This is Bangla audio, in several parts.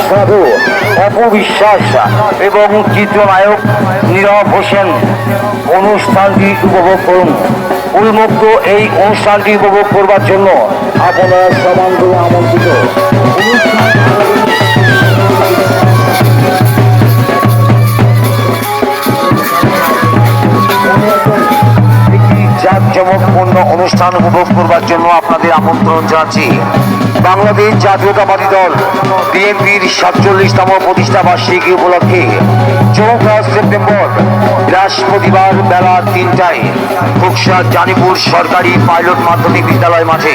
সাধু অপবিশ্বাস এবং চিত্রনায়ক নীরব হোসেন অনুষ্ঠানটি উপভোগ করুন। উন্মুক্ত এই অনুষ্ঠানটি উপভোগ করবার জন্য আপনারা সমান্তরে আমন্ত্রিত। জাঁকজমকপূর্ণ অনুষ্ঠান উপভোগ করবার জন্য আপনাদের আমন্ত্রণ জানাচ্ছি। বাংলাদেশ জাতীয়তাবাদী দল বিএনপির 47তম প্রতিষ্ঠা বার্ষিকী উপলক্ষে 4 সেপ্টেম্বর বৃহস্পতিবার বেলা 3টায় খোকসা জানিপুর সরকারি পাইলট মাধ্যমিক বিদ্যালয় মাঠে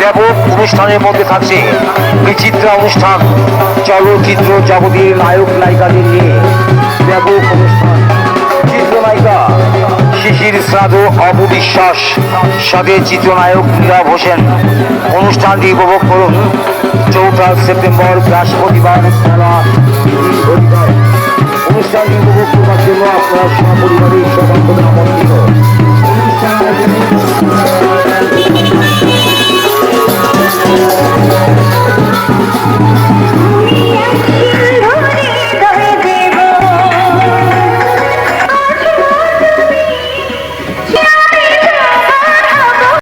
ব্যাপক অনুষ্ঠানের মধ্যে থাকছে বিচিত্রা অনুষ্ঠান, চলচ্চিত্র জগতের নায়ক নায়িকাদের নিয়ে ব্যাপক অনুষ্ঠান। চিত্রনায়িকা শিশির সাধু অপবিশ্বাস সাথে চিত্রনায়ক নীরব হোসেন। অনুষ্ঠানটি উপভোগ করুন 4 সেপ্টেম্বর বৃহস্পতিবার বেলা 3টায়। অনুষ্ঠানটি উপভোগ করবার জন্য আপনারা সপরিবারে সমান্তরে আমন্ত্রিত।